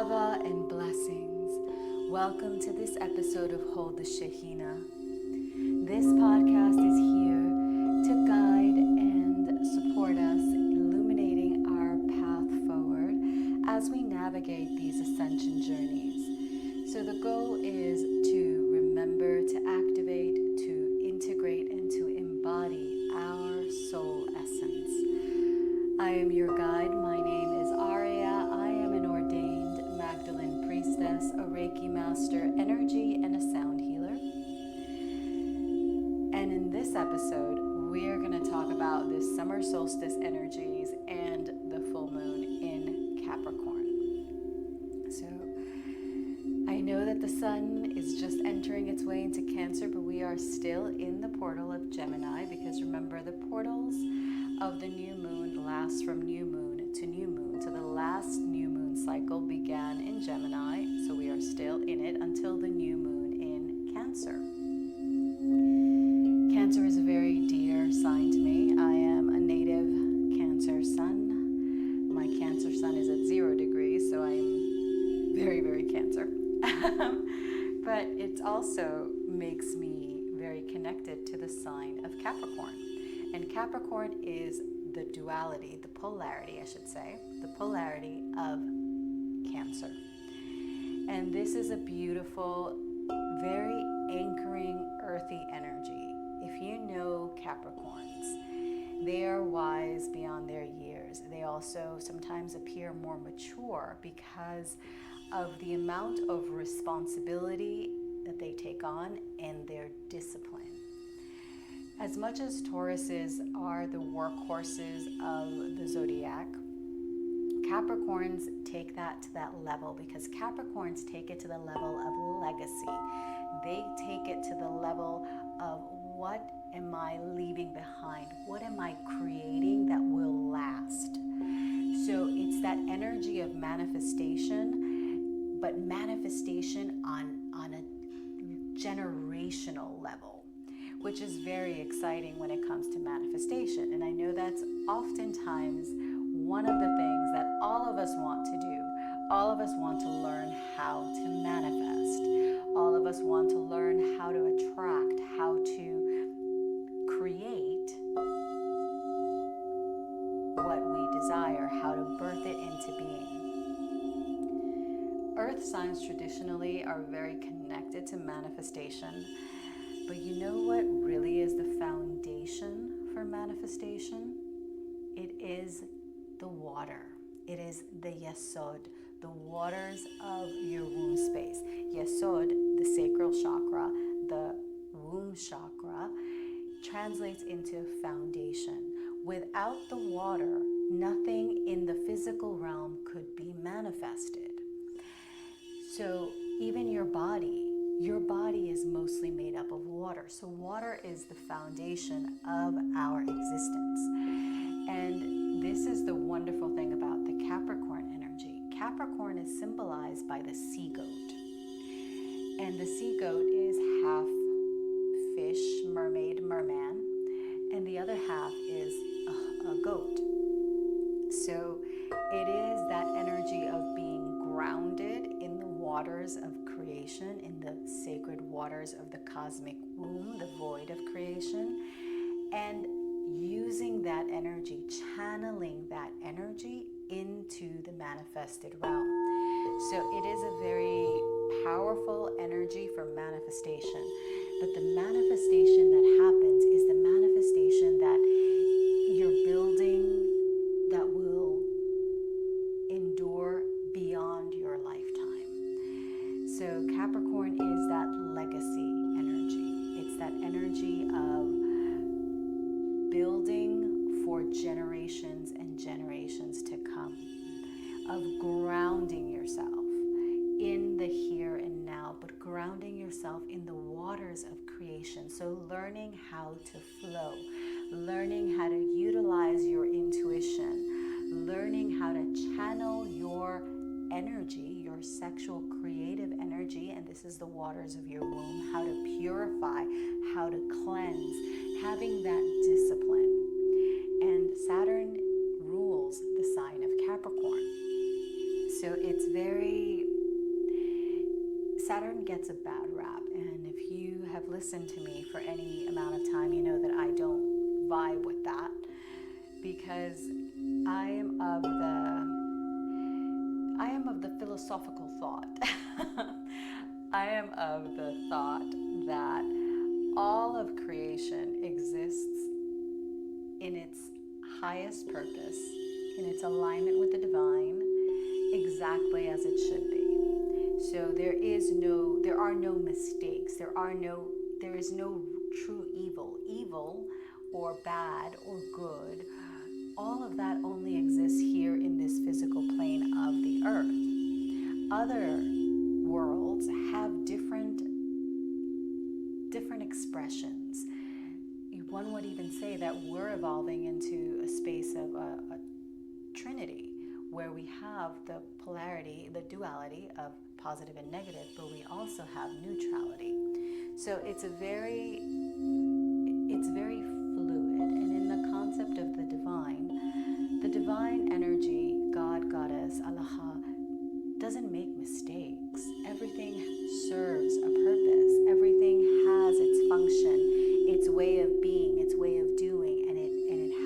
Ahava and blessings. Welcome to this episode of Hold the Shekhinah. This podcast is here to guide and support us, illuminating our path forward as we navigate these ascension journeys. So the goal is to remember to activate, to integrate, and to embody our soul essence. I am your guide. My name is Aurea. I am an ordained Magdalene priestess, a Reiki master, energy, and a sound healer. And in this episode, we're going to talk about the summer solstice energies and the full moon in Capricorn. So I know that the sun is just entering its way into Cancer, but we are still in the portal of Gemini, because remember, the portals of the new moon last from new moon to new moon. So the last new moon cycle began in Gemini, so we are still in it until the new moon in Cancer. Cancer is a very dear sign to me. I am a native Cancer sun. My Cancer sun is at 0 degrees, so I'm very, very Cancer. But it also makes me very connected to the sign of Capricorn. And Capricorn is the duality, the polarity, I should say, the polarity of Cancer. And this is a beautiful, very anchoring, earthy energy. If you know Capricorns, they are wise beyond their years. They also sometimes appear more mature because of the amount of responsibility that they take on and their discipline. As much as Tauruses are the workhorses of the zodiac, Capricorns take that to that level, because Capricorns take it to the level of legacy. They take it to the level of, what am I leaving behind? What am I creating that will last? So it's that energy of manifestation, but manifestation on a generational level, which is very exciting when it comes to manifestation. And I know that's oftentimes one of the things that all of us want to do. All of us want to learn how to manifest. All of us want to learn how to attract, how to create what we desire, how to birth it into being. Earth signs traditionally are very connected to manifestation. But you know what really is the foundation for manifestation? It is the water. It is the yesod, the waters of your womb space. Yesod, the sacral chakra, the womb chakra, translates into foundation. Without the water, nothing in the physical realm could be manifested. So even your body is mostly made up of water. So water is the foundation of our existence. And this is the wonderful thing about the Capricorn energy. Capricorn is symbolized by the sea goat. And the sea goat is half fish, mermaid, merman, and the other half is a goat. So it is that energy of being grounded in the waters of creation, in the sacred waters of the cosmic womb, the void of creation, and using that energy, channeling that energy into the manifested realm. So it is a very powerful energy for manifestation. But the manifestation that happens is the manifestation that you're building that will endure beyond your lifetime. So Capricorn is that legacy energy. It's that energy of building for generations and generations to come, of grounding yourself in the here and now, but grounding yourself in the waters of creation. So learning how to flow, learning how to utilize your intuition, learning how to channel your energy, your sexual creative energy, and this is the waters of your womb, how to purify, how to cleanse, having that discipline. And Saturn rules the sign of Capricorn. So it's very Saturn gets a bad rap, and if you have listened to me for any amount of time, you know that I don't vibe with that, because I am of the philosophical thought. I am of the thought that all of creation exists in its highest purpose, in its alignment with the divine, exactly as it should be. So there are no mistakes. There is no true evil. Evil or bad or good, all of that only exists here in this physical plane of the earth. Other worlds have different expressions. One would even say that we're evolving into a space of a trinity, where we have the polarity, the duality of positive and negative, but we also have neutrality. So it's very fluid. And in the concept of the divine energy, God, Goddess, Allah, doesn't make mistakes. Everything serves a purpose. Everything has its function, its way of being, its way of doing, and it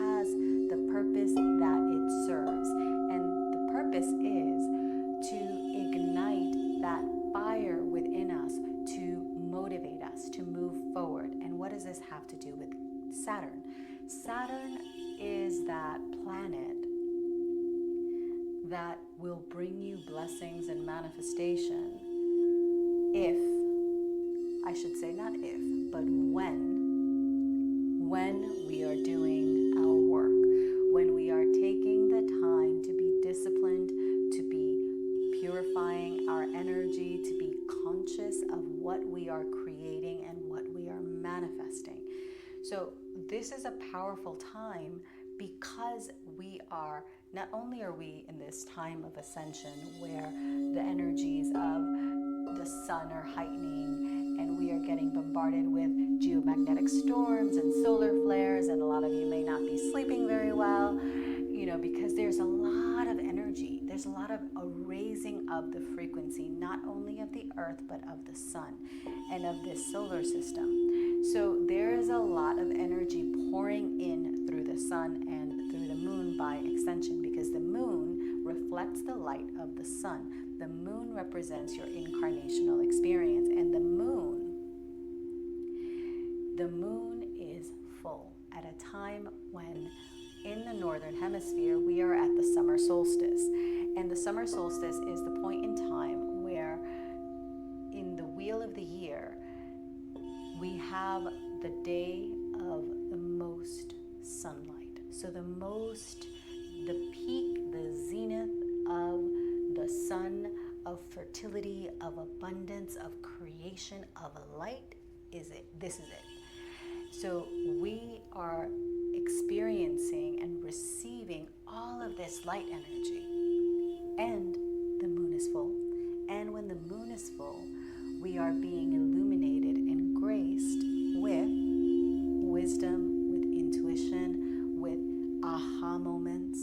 has the purpose that it serves. And the purpose is to ignite that fire within us, to motivate us to move forward. And what does this have to do with Saturn? Saturn is that planet that will bring you blessings and manifestation if, I should say not if, but when we are doing our work, when we are taking the time to be disciplined, to be purifying our energy, to be conscious of what we are creating and what we are manifesting. So this is a powerful time, because not only are we in this time of ascension where the energies of the sun are heightening and we are getting bombarded with geomagnetic storms and solar flares, and a lot of you may not be sleeping very well, because there's a lot of energy. There's a lot of a raising of the frequency, not only of the earth, but of the sun and of this solar system. So there is a lot of energy pouring in through the sun and through the moon by extension, because the moon reflects the light of the sun. The moon represents your incarnational experience, and the moon is full at a time when in the northern hemisphere we are at the summer solstice. And the summer solstice is the point in time where in the wheel of the year we have the day of the most sunlight. So the peak, the zenith of the sun, of fertility, of abundance, of creation, of light this is it. So we are experiencing and receiving all of this light energy, and the moon is full. And when the moon is full, we are being illuminated and graced with wisdom, with intuition, with aha moments,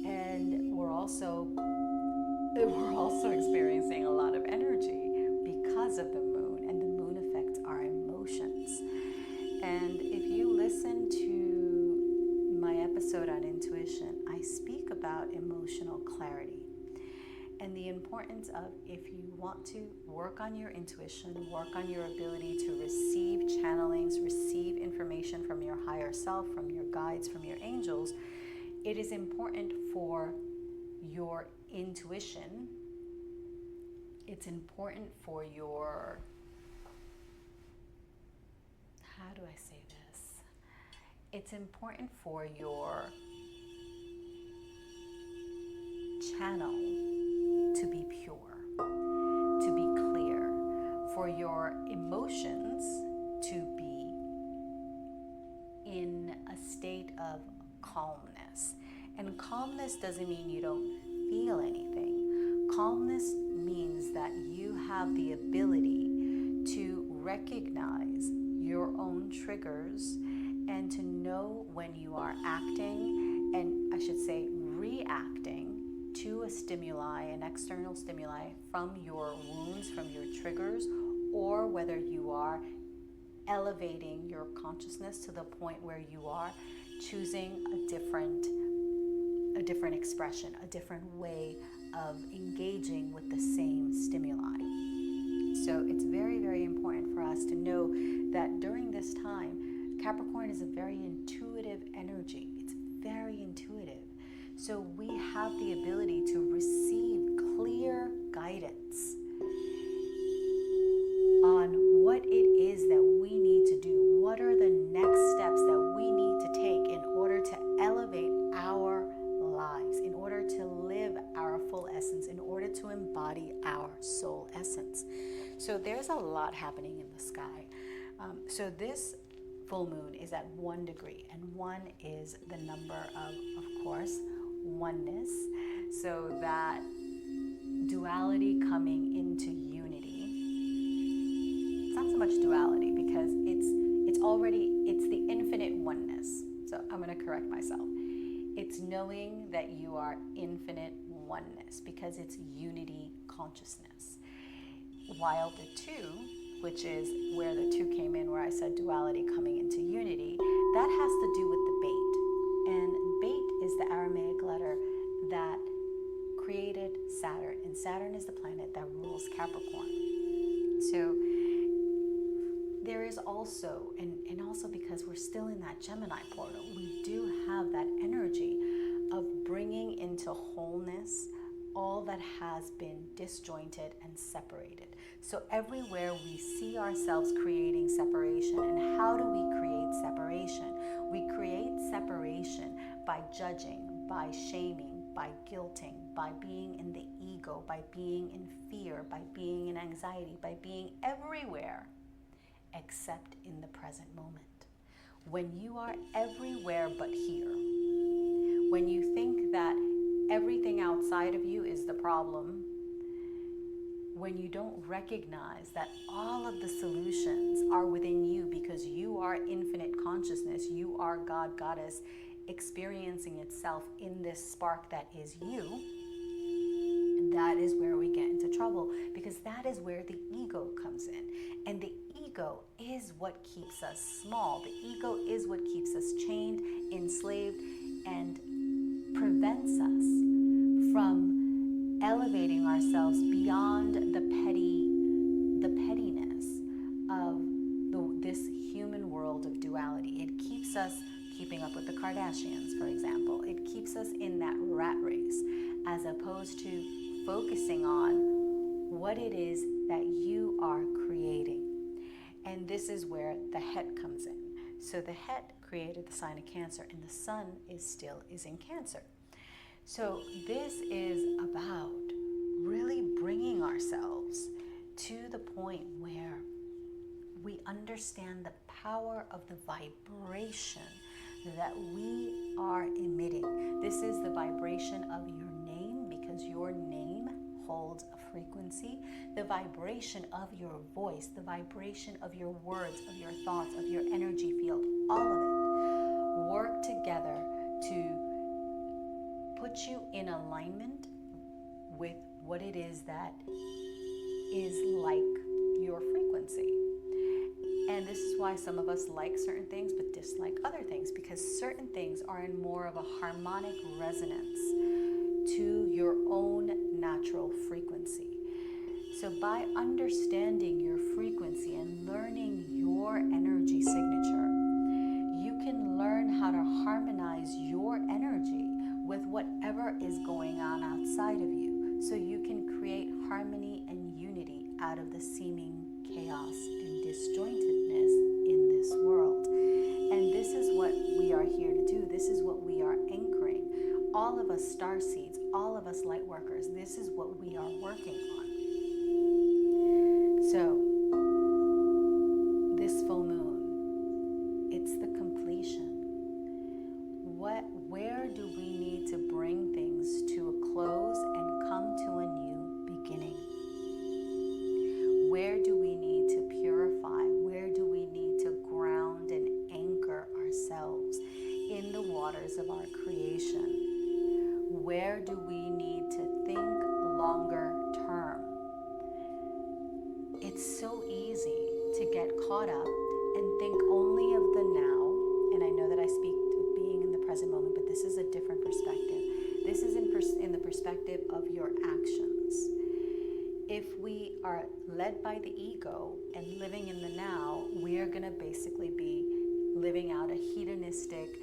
and we're also experiencing a lot of energy because of the moon, and the moon affects our emotions. And if you listen to my episode on intuition, I speak about emotional clarity and the importance of, if you want to work on your intuition, work on your ability to receive channelings, receive information from your higher self, from your guides, from your angels, it is important for your intuition. It's important for your, how do I say this? It's important for your channel to be pure, to be clear, for your emotions to be in a state of calmness. And calmness doesn't mean you don't feel anything. Calmness means that you have the ability to recognize your own triggers and to know when you are acting, and I should say reacting, to a stimuli, an external stimuli from your wounds, from your triggers, or whether you are elevating your consciousness to the point where you are choosing a different expression, a different way of engaging with the same stimuli. So it's very, very important for us to know that during this time, Capricorn is a very intuitive energy. It's very intuitive. So we have the ability to receive clear guidance on what it is that we need to do. What are the next steps that we need to take in order to elevate our lives, in order to live our full essence, in order to embody our soul essence. So there's a lot happening in the sky. So this full moon is at 1 degree, and 1 is the number of course, oneness. So that duality coming into unity. It's not so much duality because it's the infinite oneness. So I'm going to correct myself. It's knowing that you are infinite oneness because it's unity consciousness. While the 2, which is where the 2 came in, where I said duality coming into unity, that has to do with the bait. And bait is the Aramaic letter that created Saturn. And Saturn is the planet that rules Capricorn. So there is also, and also because we're still in that Gemini portal, we do have that energy of bringing into wholeness all that has been disjointed and separated. So everywhere we see ourselves creating separation. And how do we create separation? We create separation by judging, by shaming, by guilting, by being in the ego, by being in fear, by being in anxiety, by being everywhere except in the present moment. When you are everywhere but here, when you think that everything outside of you is the problem, when you don't recognize that all of the solutions are within you because you are infinite consciousness, you are God, Goddess, experiencing itself in this spark that is you, that is where we get into trouble, because that is where the ego comes in. And the ego is what keeps us small. The ego is what keeps us chained, enslaved, and prevents us from elevating ourselves beyond the pettiness of this human world of duality. It keeps us keeping up with the Kardashians, for example. It keeps us in that rat race, as opposed to focusing on what it is that you are creating. And this is where the Het comes in. So the Het created the sign of Cancer, and the sun is in Cancer. So this is about really bringing ourselves to the point where we understand the power of the vibration that we are emitting. This is the vibration of your name, because your name holds a frequency. The vibration of your voice, the vibration of your words, of your thoughts, of your energy field, all of it work together to put you in alignment with what it is that is like your frequency. And this is why some of us like certain things but dislike other things, because certain things are in more of a harmonic resonance to your own natural frequency. So by understanding your frequency and learning your energy signature, you can learn how to harmonize your energy with whatever is going on outside of you, so you can create harmony and unity out of the seeming chaos and disjointedness in this world. And this is what we are here to do. This is what we are anchoring. All of us star seeds, all of us light workers, this is what we are working on. So this full moon, it's the completion. Where do we need to bring things to a close and come to a new beginning? Where do we need to purify? Where do we need to ground and anchor ourselves in the waters of our creation? Where do we need think longer term. It's so easy to get caught up and think only of the now. And I know that I speak of being in the present moment, but this is a different perspective. This is in the perspective of your actions. If we are led by the ego and living in the now, we are going to basically be living out a hedonistic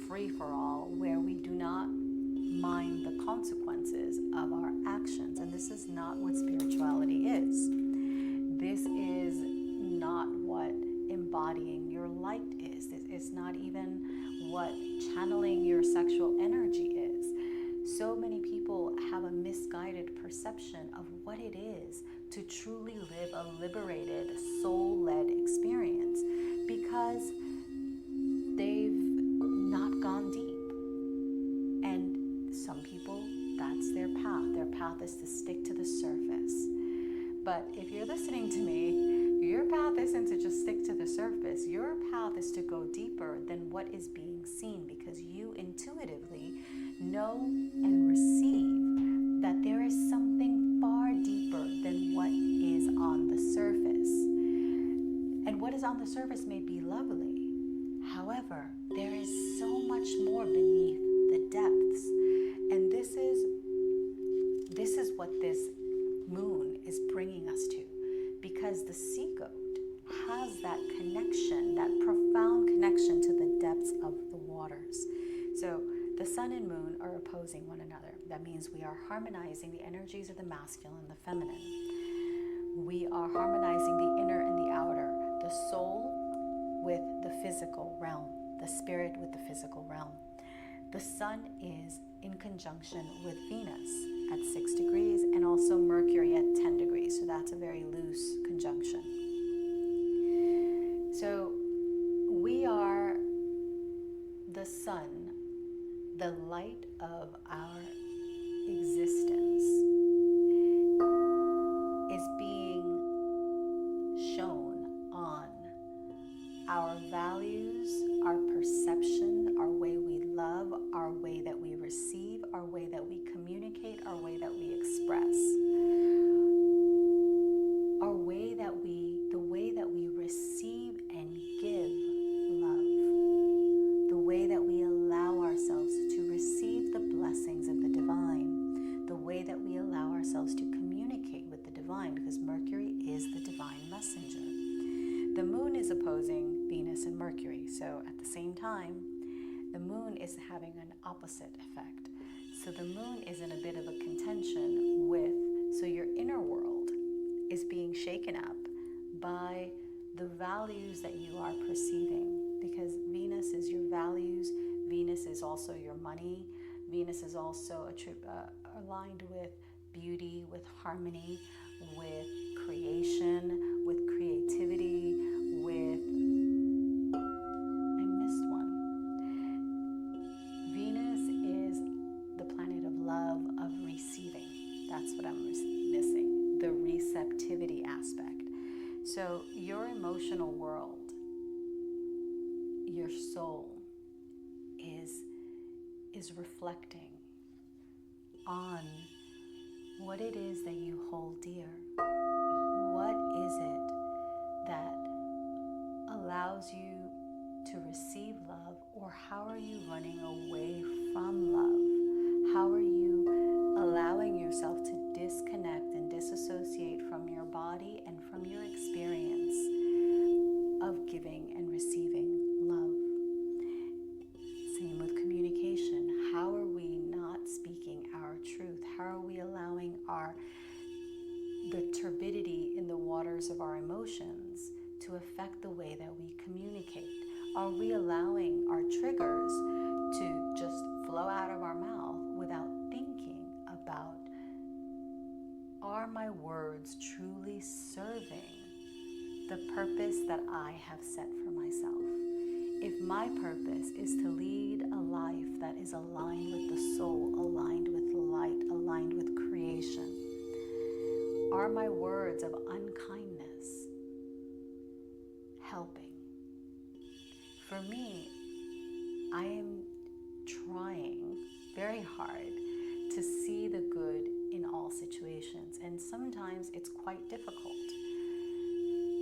free-for-all where we do not mind the consequences of our actions. And this is not what spirituality is. This is not what embodying your light is. It's not even what channeling your sexual energy is. So many people have a misguided perception of what it is to truly live a liberated, soul-led experience because they've not gone deep. And some people, that's their path. Their path is to stick to the surface. But if you're listening to me, your path isn't to just stick to the surface. Your path is to go deeper than what is being seen, because you intuitively know and receive that there is something far deeper than what is on the surface. And what is on the surface may be lovely. However, there is so much more beneath the depths. And this is what this moon is bringing us to, because the sea goat has that connection, that profound connection to the depths of the waters. So the sun and moon are opposing one another. That means we are harmonizing the energies of the masculine and the feminine. We are harmonizing the inner and the outer, the soul with the physical realm, the spirit with the physical realm. The sun is in conjunction with Venus at 6 degrees and also Mercury at 10 degrees. So that's a very loose conjunction. So we are the sun, the light of our existence is being shown on our values, our perception, our way we love, our way that we receive, our way that we communicate, our way that we express, our way that the way that we receive and give love, the way that we allow ourselves to receive the blessings of the divine, the way that we allow ourselves to communicate with the divine, because Mercury is the divine messenger. The moon is opposing Venus and Mercury, so at the same time, the moon is having an opposite effect. So the moon is in a bit of a contention with, so your inner world is being shaken up by the values that you are perceiving, because Venus is your values, Venus is also your money, Venus is also aligned with beauty, with harmony, with creation, with creativity, with, I missed one. Venus is the planet of love, of receiving. That's what I'm missing, the receptivity aspect. So your emotional world, your soul is reflecting on what it is that you hold dear. What is it that allows you to receive love, or how are you running away from love? How are you allowing yourself to disconnect and disassociate from your body and from your experience of giving and receiving love? Same with communication. How are we not speaking our truth? How are we allowing the turbidity in the waters of our emotions to affect the way that we communicate? Are we allowing our triggers to just flow out of our mouth without thinking about, are my words truly serving the purpose that I have set for myself? If my purpose is to lead a life that is aligned with the soul, aligned with light, aligned with creation, are my words of unkindness helping? For me, I am trying very hard to see the good quite difficult.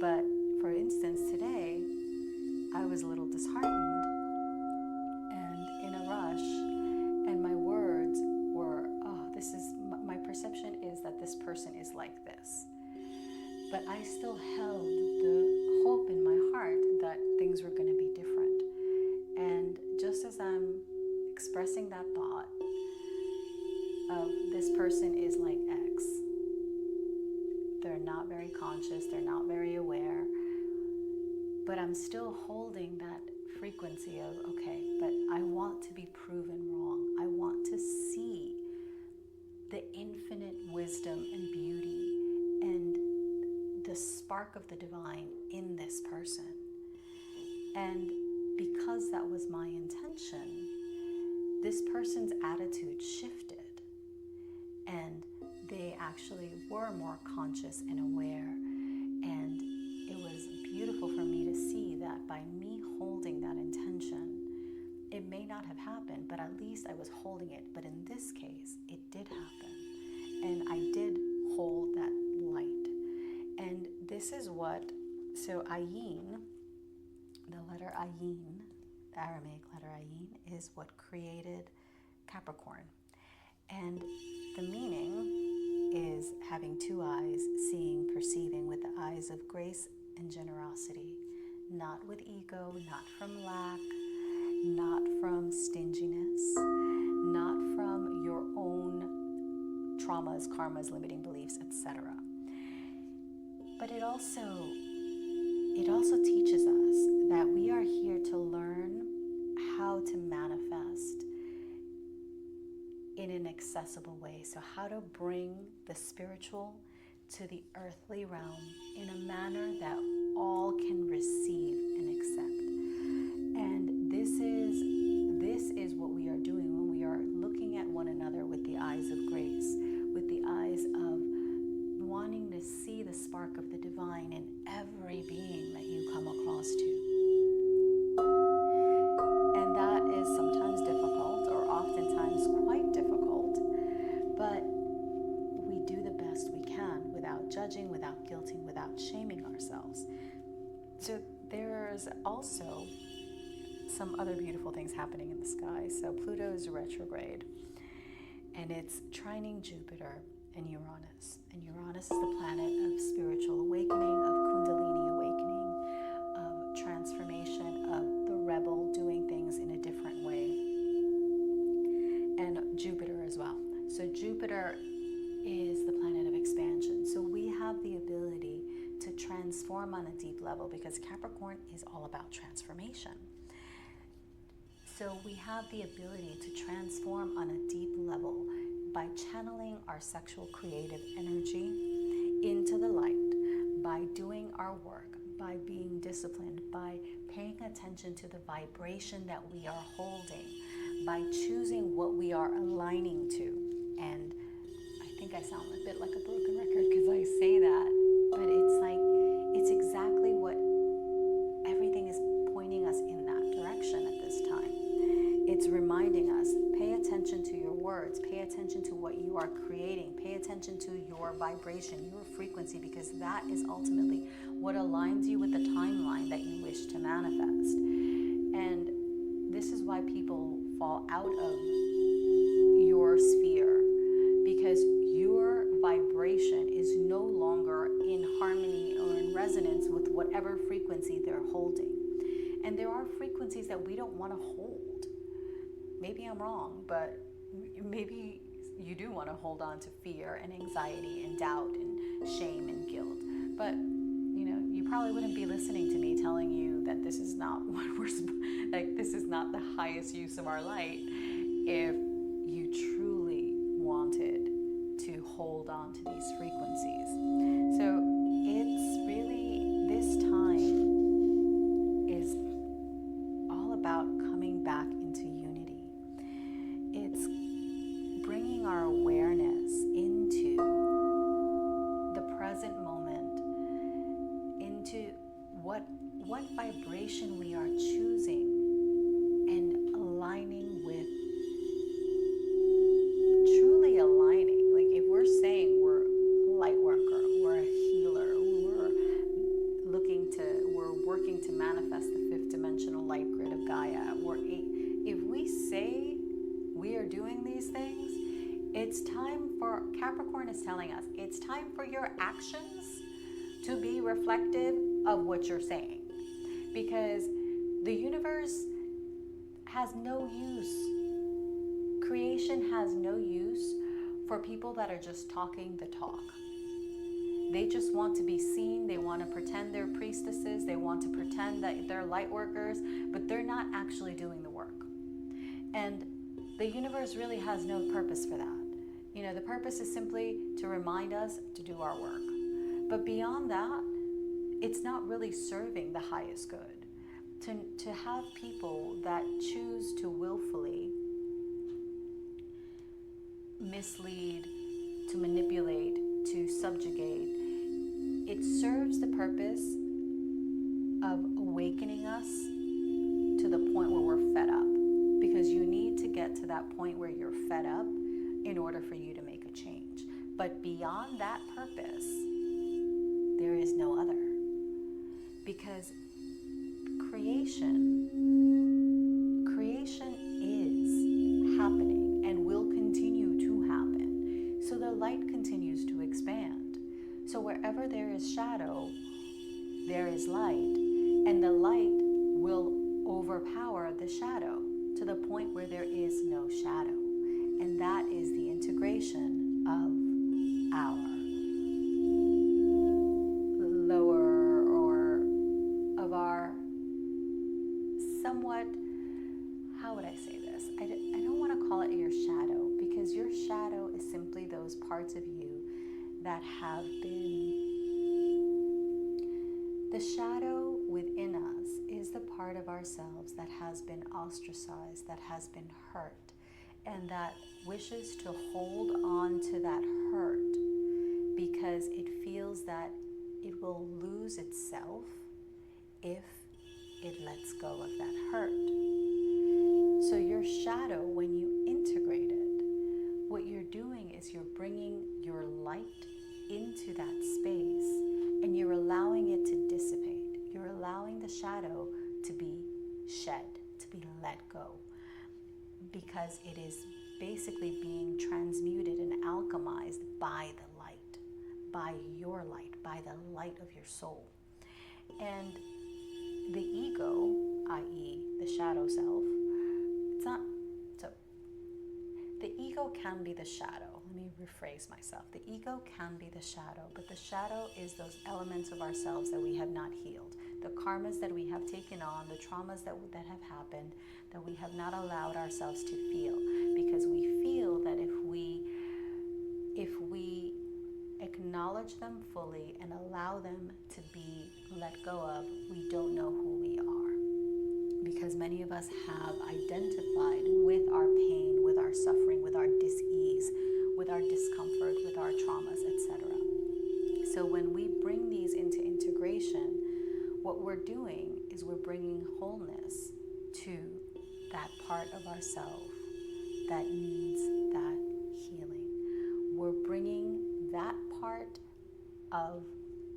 But for instance, today, I was a little disheartened and in a rush, and my words were, my perception is that this person is like this. But I still held the hope in my heart that things were going to be different. And just as I'm expressing that thought of this person is like X, they're not very conscious, they're not very aware, but I'm still holding that frequency of, okay, but I want to be proven wrong. I want to see the infinite wisdom and beauty and the spark of the divine in this person. And because that was my intention, this person's attitude shifted, and they actually were more conscious and aware. And it was beautiful for me to see that by me holding that intention, it may not have happened, but at least I was holding it. But in this case, it did happen. And I did hold that light. And this is what, so Ayin, the letter Ayin, the Aramaic letter Ayin, is what created Capricorn. And the meaning is having two eyes, seeing, perceiving with the eyes of grace and generosity, not with ego, not from lack, not from stinginess, not from your own traumas, karmas, limiting beliefs, etc. But it also teaches us that we are here to learn how to manifest in an accessible way. So how to bring the spiritual to the earthly realm in a manner that all can receive and accept. And this is what we are doing when we are looking at one another with the eyes of grace, with the eyes of wanting to see the spark of the divine in every being that you come across to. And that is sometimes difficult, or oftentimes quite difficult, but we do the best we can without judging, without guilting, without shaming ourselves. So there's also some other beautiful things happening in the sky. So Pluto is retrograde, and it's trining Jupiter and Uranus. And Uranus is the planet of spiritual awakening, of Kundalini awakening, of transformation, of the rebel doing things in a different way. And Jupiter as well. So Jupiter is the planet of expansion. So we have the ability to transform on a deep level, because Capricorn is all about transformation. So we have the ability to transform on a deep level by channeling our sexual creative energy into the light, by doing our work, by being disciplined, by paying attention to the vibration that we are holding, by choosing what we are aligning to. And I think I sound a bit like a broken record because I say that, but it's exactly what everything is pointing us in that direction at this time. It's reminding us, pay attention to your words, pay attention to what you are creating, pay attention to your vibration, your frequency, because that is ultimately what aligns you with the timeline that you wish to manifest. And this is why people fall out of your sphere, because your vibration is no longer in harmony or in resonance with whatever frequency they're holding. And there are frequencies that we don't want to hold. Maybe I'm wrong, but maybe you do want to hold on to fear and anxiety and doubt and shame and guilt. But you probably wouldn't be listening to me telling you that this is not what this is not the highest use of our light if you truly wanted to hold on to these frequencies. So it's really, this time is all about coming back into unity. It's bringing our awareness into the present moment, into what vibration we are choosing and aligning with, truly aligning. Like if we're saying we're a light worker, we're a It's time for, Capricorn is telling us, it's time for your actions to be reflective of what you're saying. Because the universe has no use, creation has no use for people that are just talking the talk. They just want to be seen. They want to pretend they're priestesses. They want to pretend that they're light workers, but they're not actually doing the work. And the universe really has no purpose for that. You know, the purpose is simply to remind us to do our work. But beyond that, it's not really serving the highest good. To have people that choose to willfully mislead, to manipulate, to subjugate, it serves the purpose of awakening us to the point where we're fed up. Because you need to get to that point where you're fed up in order for you to make a change. But beyond that purpose, there is no other. Because creation is happening and will continue to happen. So the light continues to expand. So wherever there is shadow, there is light, and the light will overpower the shadow to the point where there is no shadow. And that is the integration of our lower, or of our somewhat, how would I say this? I don't want to call it your shadow, because your shadow is simply those parts of you that have been, the shadow within us is the part of ourselves that has been ostracized, that has been hurt, and that wishes to hold on to that hurt because it feels that it will lose itself if it lets go of that hurt. So your shadow, when you integrate it, what you're doing is you're bringing your light into that space, and you're allowing it to dissipate. You're allowing the shadow to be shed, to be let go, because it is basically being transmuted and alchemized by the light, by your light, by the light of your soul. And the ego, i.e. the shadow self, it's not, so the ego can be the shadow. Let me rephrase myself. The ego can be the shadow, but the shadow is those elements of ourselves that we have not healed, the karmas that we have taken on, the traumas that have happened, that we have not allowed ourselves to feel, because we feel that if we acknowledge them fully and allow them to be let go of, we don't know who we are. Because many of us have identified with our pain, with our suffering, with our dis-ease, with our discomfort, with our traumas, etc. So when we bring these into integration, what we're doing is we're bringing wholeness to that part of ourselves that needs that healing. We're bringing that part of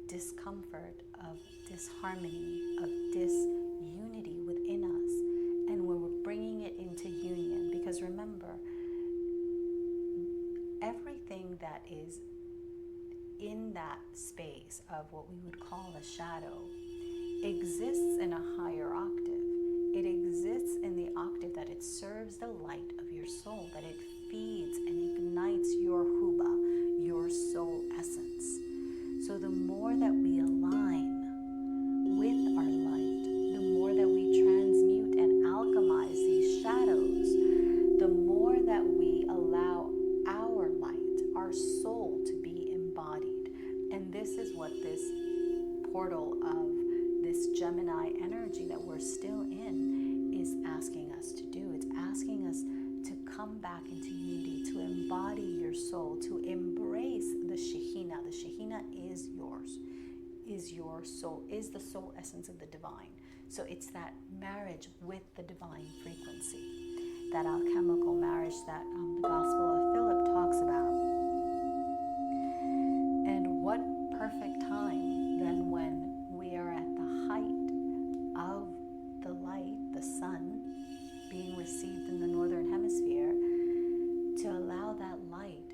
discomfort, of disharmony, of disunity within us, and we're bringing it into union. Because remember, everything that is in that space of what we would call a shadow exists in a higher octave. It exists in the octave that it serves the light of your soul, that it feeds and ignites your huba, your soul essence. So the more that we align with our light, the more that we transmute and alchemize these shadows, the more that we allow our light, our soul, to be embodied. And this is what this portal of this Gemini energy that we're still in is asking us to do. It's asking us to come back into unity, to embody your soul, to embrace the Shekhinah. The Shekhinah is yours, is your soul, is the soul essence of the divine. So it's that marriage with the divine frequency, that alchemical marriage that the Gospel of Philip talks about. And what perfect time then when we are at the height of the light, the sun, being received in the northern hemisphere, to allow that light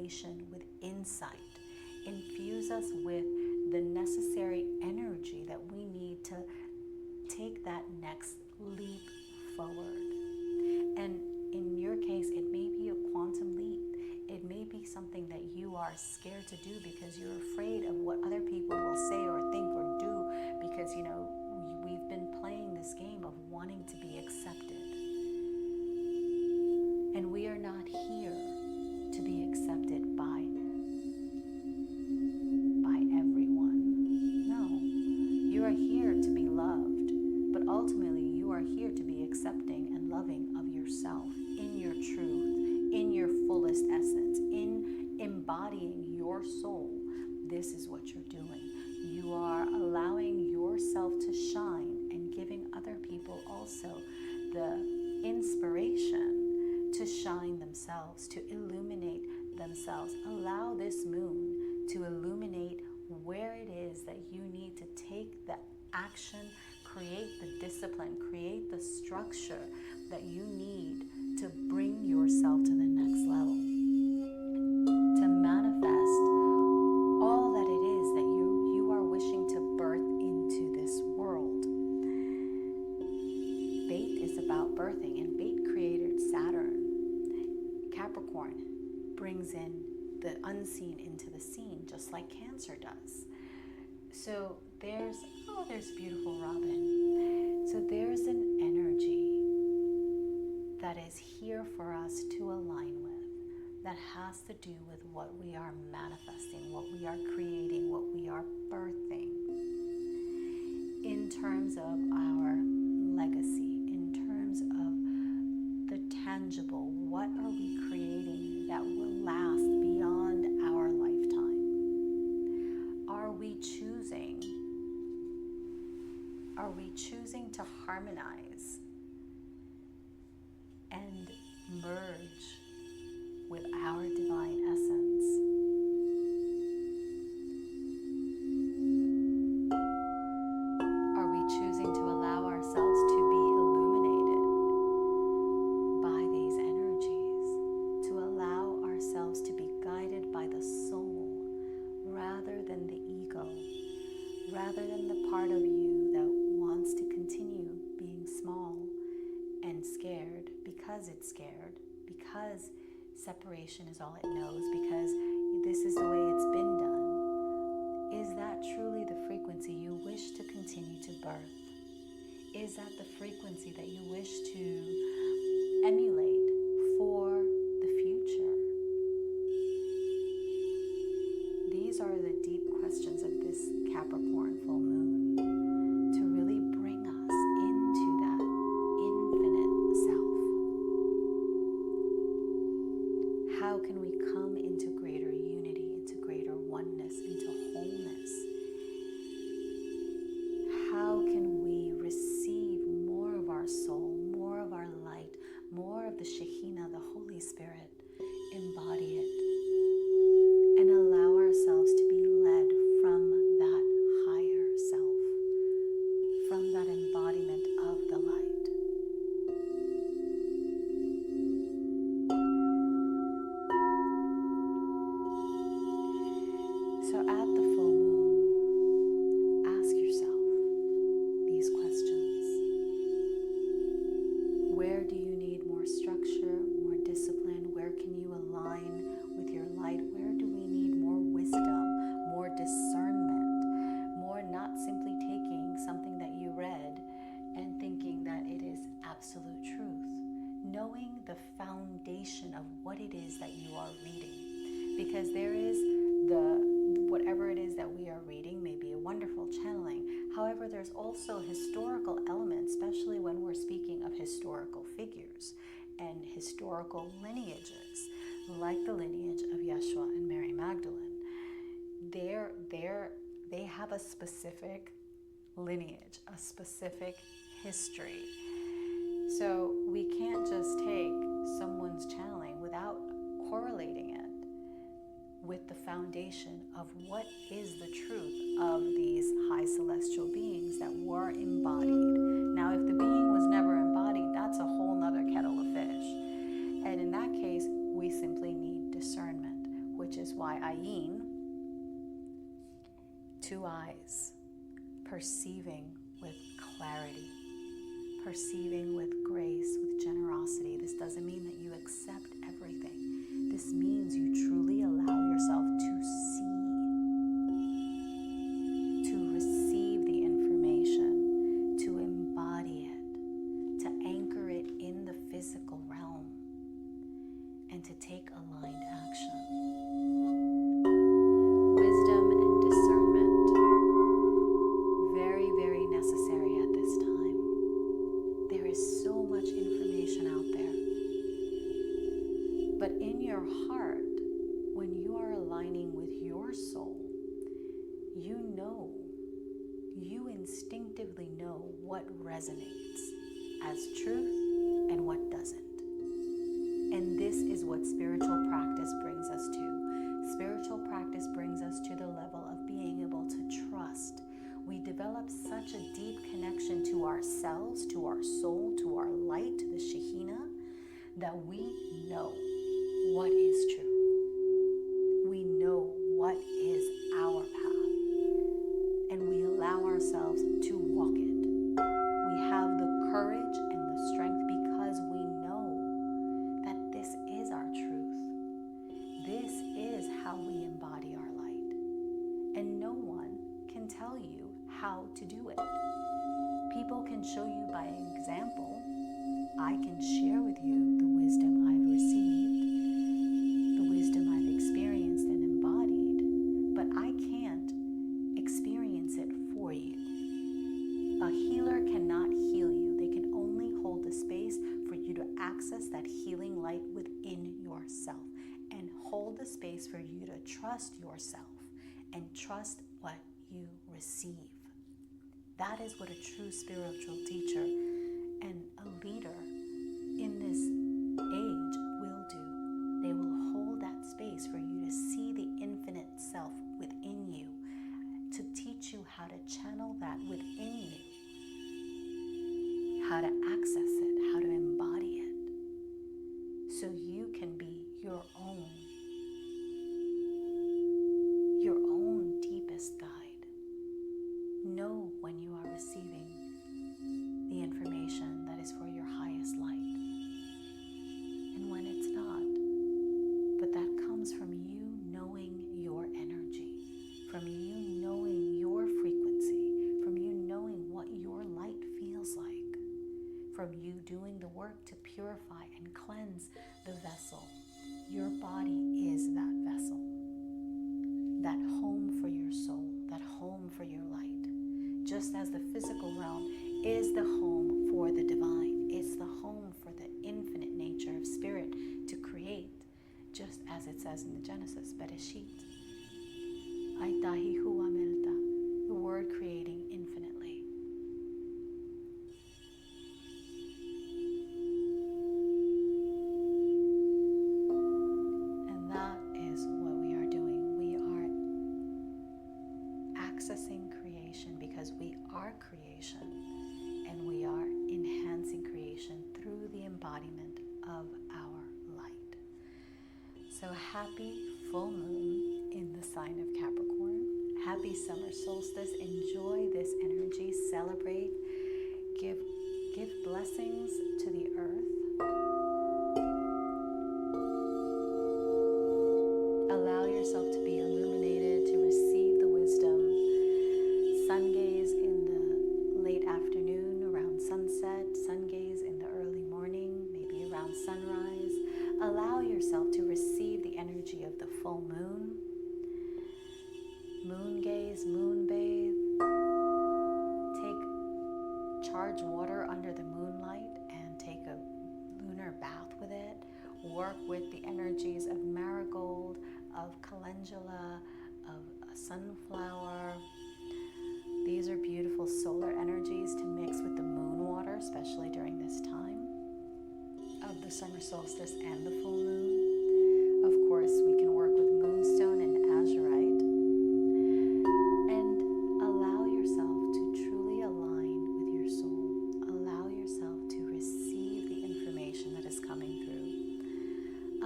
revelation, with insight. Infuse us with the necessary energy that we need to take that next leap forward. And in your case, it may be a quantum leap. It may be something that you are scared to do because you're afraid of what other people will say or think or do, because, we've been playing this game of wanting to be accepted. And we are not here to be accepted by everyone. No. You are here to be loved, but ultimately you are here to be accepting and loving of yourself in your truth, in your fullest essence, in embodying your soul. This is what you're doing. You are allowing yourself to shine and giving other people also the inspiration to shine themselves, to illuminate themselves. Allow this moon to illuminate where it is that you need to take the action, create the discipline, create the structure that you need to bring yourself to the next level, to manifest all that it is that you are wishing to birth into this world. Bait is about birthing, and Bait created Saturn. Capricorn brings in the unseen into the seen, just like Cancer does. So there's beautiful Robin. So there's an energy that is here for us to align with, that has to do with what we are manifesting, what we are creating, what we are birthing, in terms of our legacy, in terms of the tangible. What are we creating that will last beyond our lifetime? Are we choosing to harmonize and merge with our divine essence? Are we choosing to allow ourselves to be illuminated by these energies, to allow ourselves to be guided by the soul rather than the ego, rather than the part of you that wants to continue being small and scared because it's scared, because separation is all it knows, because this is the way it's been done? Is that truly the frequency you wish to continue to birth? Is that the frequency that you wish to emulate for the future? These are the deep questions of this Capricorn full moon, to really bring us into that infinite self. How can we come into greater unity, into greater oneness, into wholeness? How can we receive more of our soul, more of our light, more of the Shekhinah, the Holy Spirit, embody it, and allow ourselves to be led from that higher self, from that embodiment of the light? So at the full moon, ask yourself these questions. Where do you need more structure, more discipline? Where can you align with your light? Where do we need more wisdom, more discernment, more not simply taking something that you read and thinking that it is absolute truth? Knowing the foundation of what it is that you are reading. Because there is whatever it is that we are reading may be a wonderful channeling. However, there's also historical elements, especially when we're speaking of historical figures and historical lineages, like the lineage of Yeshua and Mary Magdalene. They have a specific lineage, a specific history. So we can't just take someone's channeling without correlating it with the foundation of what is the truth of these high celestial beings that were embodied. Now, if the being was never embodied, that's a whole nother kettle of fish. And in that case, we simply need discernment, which 2 eyes, perceiving with clarity, perceiving with grace, with generosity. This doesn't mean that you accept everything. This means you truly allow yourself to see, to receive the information, to embody it, to anchor it in the physical realm, and to take aligned action. Wisdom and discernment, very, very necessary at this time. There is so much information out there. But in your heart, when you are aligning with your soul, you instinctively know what resonates as truth and what doesn't. And this is what spiritual practice brings us to. Spiritual practice brings us to the level of being able to trust. We develop such a deep connection to ourselves, to our soul, to our light, to the Shekhinah, that we know what is true. We know what is our path. And we allow ourselves to walk it. We have the courage and the strength because we know that this is our truth. This is how we embody our light. And no one can tell you how to do it. People can show you by example. I can share with you the wisdom I've received, the wisdom I've experienced and embodied, but I can't experience it for you. A healer cannot heal you. They can only hold the space for you to access that healing light within yourself and hold the space for you to trust yourself and trust what you receive. That is what a true spiritual teacher and a leader in this age will do. They will hold that space for you to see the infinite self within you, to teach you how to channel that within you, how to access it, how to embody it, so you can be your own deepest guide. Know when you are receiving the information that is for your highest light and when it's not. But that comes from you knowing your energy, from you knowing your frequency, from you knowing what your light feels like, from you doing the work to purify and cleanse the vessel. Your body is that vessel, that home for your soul, that home for your light. Just as the physical realm is the home for the divine, it's the home for the infinite nature of spirit to create, just as it says in the Genesis, Bereshit, Aitahi hu amelta, the word creating infinitely. And that is what we are doing. We are accessing creation because we are creation, and we are enhancing creation through the embodiment of our light. So happy full moon in the sign of Capricorn. Happy summer solstice. Enjoy this energy. Celebrate. Give blessings to the earth. Allow yourself to be illuminated, to receive the wisdom. Sun gaze in the late afternoon around sunset, sun gaze in the early morning, maybe around sunrise. Allow yourself to receive the energy of the full moon. Moon gaze, moon bathe. Take charged water under the moonlight and take a lunar bath with it. Work with the energies of marigold, of calendula, of a sunflower. These are beautiful solar energies to mix with the moon water, especially during this time of the summer solstice and the full moon. Of course, we can work with moonstone and azurite. And allow yourself to truly align with your soul. Allow yourself to receive the information that is coming through.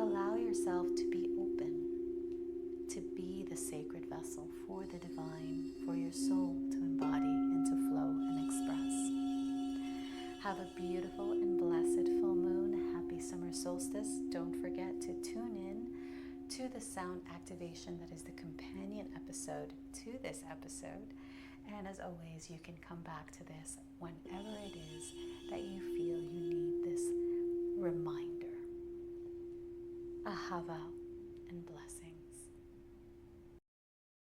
Allow yourself to be open, to be the sacred vessel for the divine, for your soul to embody and to flow and express. Have a beautiful and blessed full moon. Happy summer solstice. Don't forget to tune in to the sound activation that is the companion episode to this episode. And as always, you can come back to this whenever it is that you feel you need this reminder. Ahava and blessings.